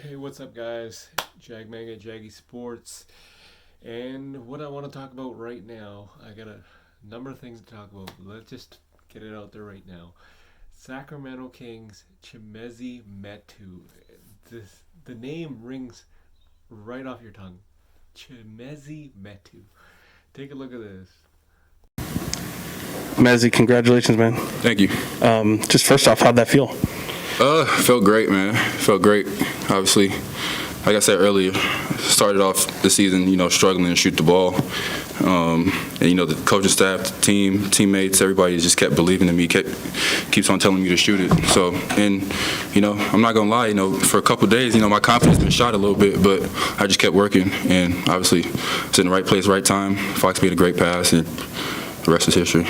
Hey, what's up, guys? Jag Manga, Jaggy Sports. And what I want to talk about right now, I got a number of things to talk about. Let's just get it out there right now. Sacramento Kings, Chimezie Metu. The name rings right off your tongue. Chimezie Metu. Take a look at this. Mezzy, congratulations, man. Thank you. Just first off, how'd that feel? Felt great, man. Felt great. Obviously, like I said earlier, started off the season, struggling to shoot the ball. And, the coaching staff, teammates, everybody just kept believing in me, keeps on telling me to shoot it. So, and, I'm not going to lie, for a couple of days, my confidence been shot a little bit, but I just kept working. And obviously, it's in the right place, right time. Fox made a great pass, and the rest is history.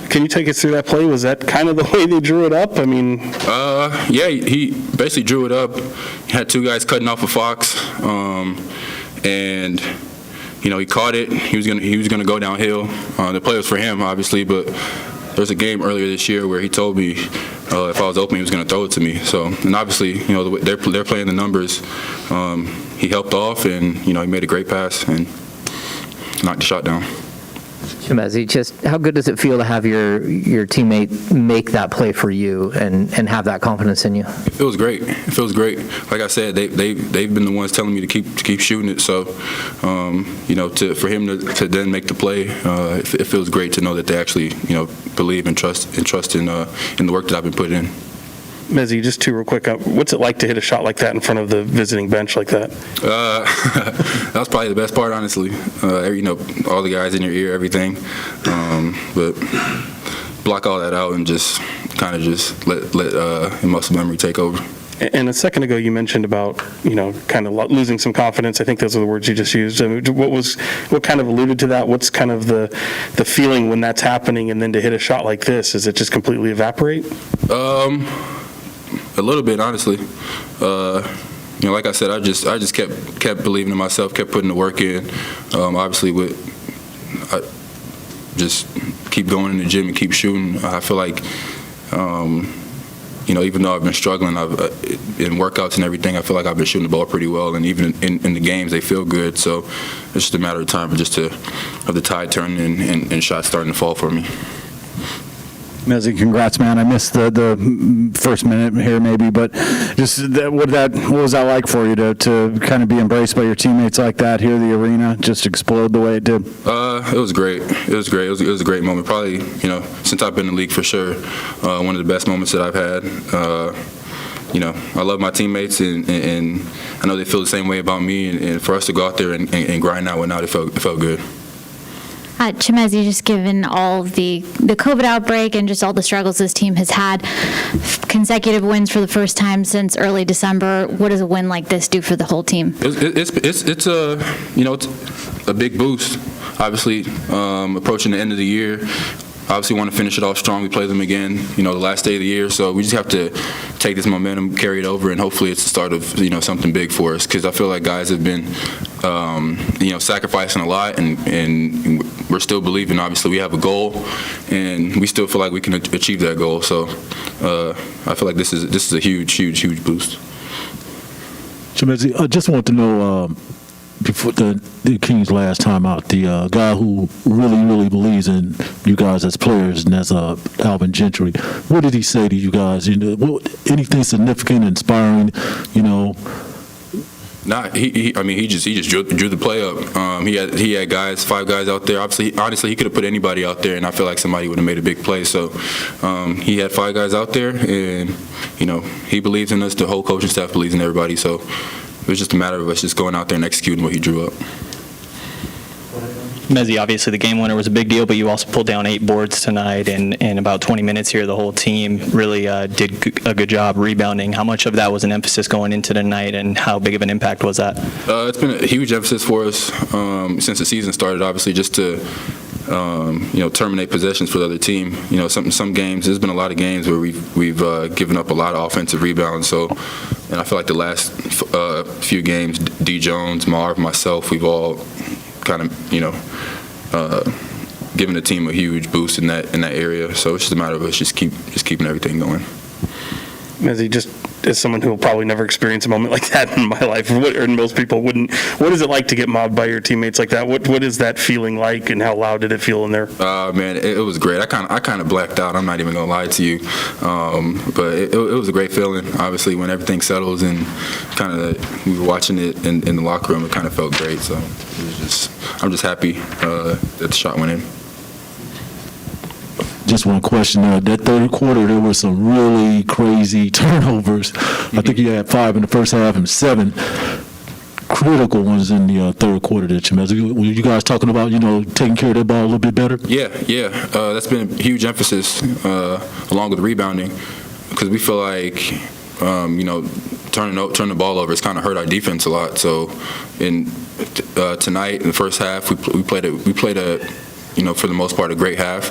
Can you take us through that play? Was that kind of the way they drew it up? Yeah, he basically drew it up. He had two guys cutting off of Fox, and he caught it. He was gonna go downhill. The play was for him, obviously, but there's a game earlier this year where he told me if I was open, he was gonna throw it to me. So, and obviously, they're playing the numbers. He helped off, and he made a great pass and knocked the shot down. Chimezie, just how good does it feel to have your teammate make that play for you and have that confidence in you? It feels great. It feels great. Like I said, they've been the ones telling me to keep shooting it. So, for him to then make the play, it feels great to know that they actually believe and trust in the work that I've been putting in. Mezzy, just real quick, what's it like to hit a shot like that in front of the visiting bench like that? That was probably the best part, honestly. All the guys in your ear, everything. But block all that out and just kind of let muscle memory take over. And a second ago, you mentioned about kind of losing some confidence. I think those are the words you just used. I mean, what kind of alluded to that? What's kind of the feeling when that's happening, and then to hit a shot like this, is it just completely evaporate? A little bit, honestly. Like I said, I just kept believing in myself, kept putting the work in. Obviously, I just keep going in the gym and keep shooting. I feel like, even though I've been struggling, in workouts and everything, I feel like I've been shooting the ball pretty well. And even in the games, they feel good. So it's just a matter of time of the tide turning and shots starting to fall for me. Mezzy, congrats, man. I missed the first minute here maybe, but just what was that like for you to kind of be embraced by your teammates like that, hear the arena just explode the way it did? It was great. It was great. It was a great moment. Probably, since I've been in the league for sure, one of the best moments that I've had. I love my teammates, and I know they feel the same way about me, and for us to go out there and grind out it felt good. Chimezie, just given all the COVID outbreak and just all the struggles this team has had, consecutive wins for the first time since early December, what does a win like this do for the whole team? It's a big boost. Obviously, approaching the end of the year. Obviously want to finish it off strong. We play them again, the last day of the year. So we just have to take this momentum, carry it over, and hopefully it's the start of, something big for us. Because I feel like guys have been, sacrificing a lot, and we're still believing. Obviously, we have a goal, and we still feel like we can achieve that goal. So I feel like this is a huge boost. Chimezie, I just want to know, before the Kings last time out, the guy who really believes in you guys as players, and that's Alvin Gentry. What did he say to you guys? Anything significant, inspiring? Nah, he just drew the play up. He had guys, 5 guys out there. Honestly, he could have put anybody out there, and I feel like somebody would have made a big play. So he had 5 guys out there, and he believes in us. The whole coaching staff believes in everybody. So it was just a matter of us just going out there and executing what he drew up. Mezzy, obviously the game winner was a big deal, but you also pulled down 8 boards tonight, and in about 20 minutes here, the whole team really did a good job rebounding. How much of that was an emphasis going into the night, and how big of an impact was that? It's been a huge emphasis for us since the season started, obviously, just to terminate possessions for the other team. Some games, there's been a lot of games where we've given up a lot of offensive rebounds. So, and I feel like the last few games, D. Jones, Marv, myself, we've all kind of giving the team a huge boost in that area. So it's just a matter of us just keeping everything going. Mezzy, just as someone who will probably never experience a moment like that in my life, or most people wouldn't, what is it like to get mobbed by your teammates like that? What is that feeling like, and how loud did it feel in there? Man, it was great. I kind of blacked out. I'm not even gonna lie to you, but it was a great feeling. Obviously, when everything settles and kind of we were watching it in the locker room, it kind of felt great. So I'm just happy that the shot went in. Just one question. That third quarter, there were some really crazy turnovers. I think you had 5 in the first half and 7 critical ones in the third quarter there, Chimezie. Were you guys talking about, taking care of that ball a little bit better? Yeah. That's been a huge emphasis along with rebounding, because we feel like, turning the ball over has kind of hurt our defense a lot. So tonight in the first half, we played a for the most part, a great half,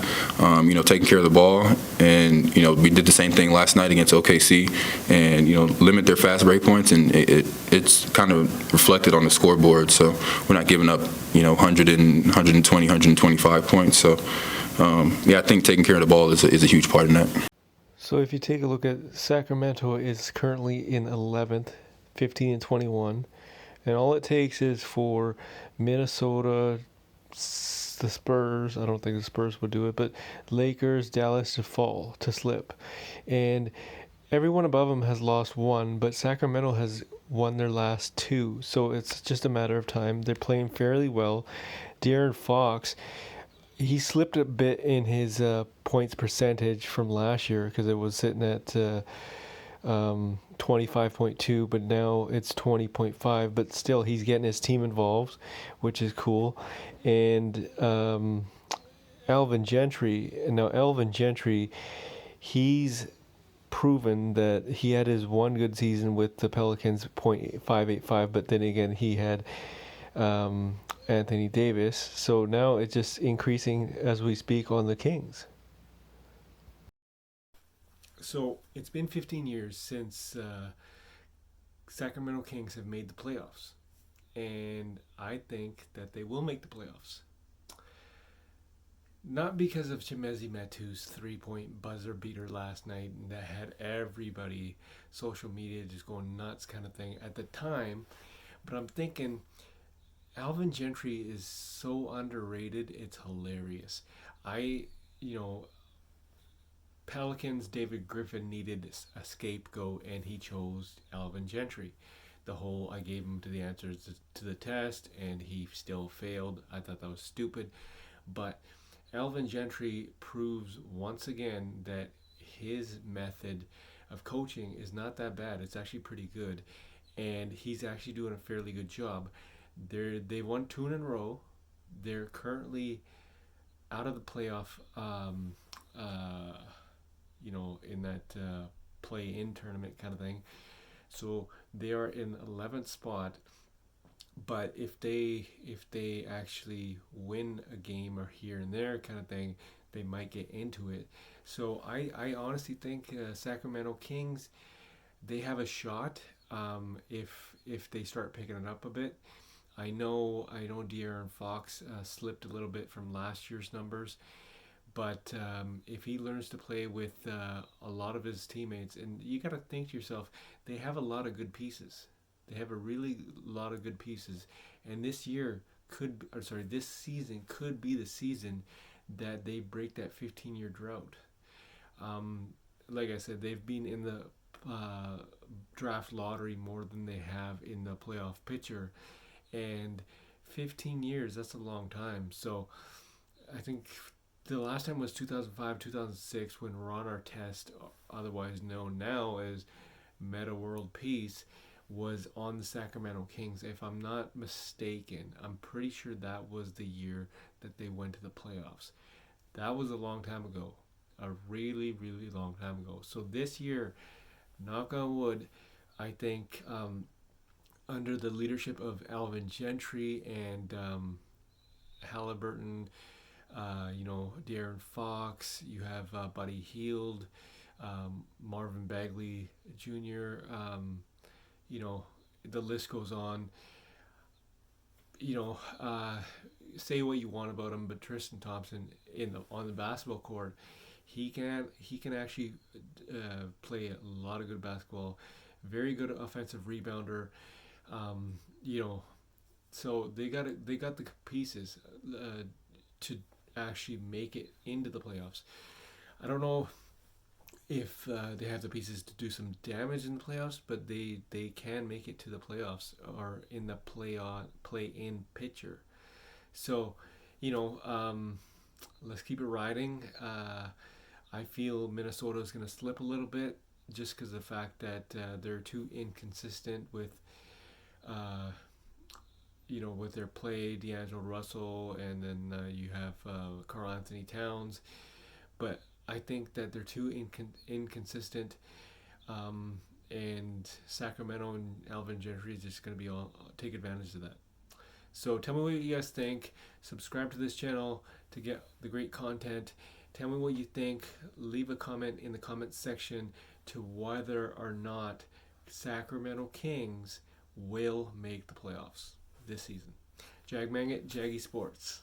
taking care of the ball. And, we did the same thing last night against OKC and, limit their fast break points. And it's kind of reflected on the scoreboard. So we're not giving up, 120, 125 points. So, I think taking care of the ball is a huge part in that. So if you take a look at Sacramento is currently in 11th, 15-21. And all it takes is for Minnesota, the Spurs, I don't think the Spurs would do it, but Lakers, Dallas to slip. And everyone above them has lost 1, but Sacramento has won their last 2. So it's just a matter of time. They're playing fairly well. De'Aaron Fox, he slipped a bit in his points percentage from last year because it was sitting at 25.2, but now it's 20.5. But still, he's getting his team involved, which is cool. And Alvin Gentry, he's proven that he had his one good season with the Pelicans, .585, but then again he had Anthony Davis. So now it's just increasing as we speak on the Kings. So it's been 15 years since Sacramento Kings have made the playoffs. And I think that they will make the playoffs. Not because of Chimezie Metu's 3-point buzzer beater last night that had everybody, social media just going nuts kind of thing at the time. But I'm thinking Alvin Gentry is so underrated, it's hilarious. Pelicans, David Griffin needed a scapegoat, and he chose Alvin Gentry. I gave him to the answers to the test, and he still failed. I thought that was stupid. But Alvin Gentry proves once again that his method of coaching is not that bad. It's actually pretty good, and he's actually doing a fairly good job. They won 2 in a row. They're currently out of the playoff, in that play-in tournament kind of thing. So they are in 11th spot, but if they actually win a game or here and there kind of thing, they might get into it. So I honestly think Sacramento Kings, they have a shot if they start picking it up a bit. I know De'Aaron Fox slipped a little bit from last year's numbers. But if he learns to play with a lot of his teammates, and you got to think to yourself, they have a lot of good pieces. They have a really lot of good pieces, and this season could be the season that they break that 15-year drought. Like I said, they've been in the draft lottery more than they have in the playoff picture, and 15 years, that's a long time. So I think the last time was 2005, 2006 when Ron Artest, otherwise known now as Meta World Peace, was on the Sacramento Kings. If I'm not mistaken, I'm pretty sure that was the year that they went to the playoffs. That was a long time ago. A really, really long time ago. So this year, knock on wood, I think under the leadership of Alvin Gentry and Halliburton, De'Aaron Fox, you have Buddy Hield, Marvin Bagley Jr., the list goes on. Say what you want about him, but Tristan Thompson on the basketball court, He can actually play a lot of good basketball. Very good offensive rebounder. So they got the pieces to actually make it into the playoffs. I don't know if they have the pieces to do some damage in the playoffs, but they can make it to the playoffs or in the play-in picture. So, let's keep it riding. I feel Minnesota is going to slip a little bit just because of the fact that they're too inconsistent with with their play, D'Angelo Russell, and then you have Karl Anthony Towns. But I think that they're too inconsistent, and Sacramento and Alvin Gentry is just going to be take advantage of that. So tell me what you guys think. Subscribe to this channel to get the great content. Tell me what you think. Leave a comment in the comment section to whether or not Sacramento Kings will make the playoffs this season. Jag Mangat, Jaggy Sports.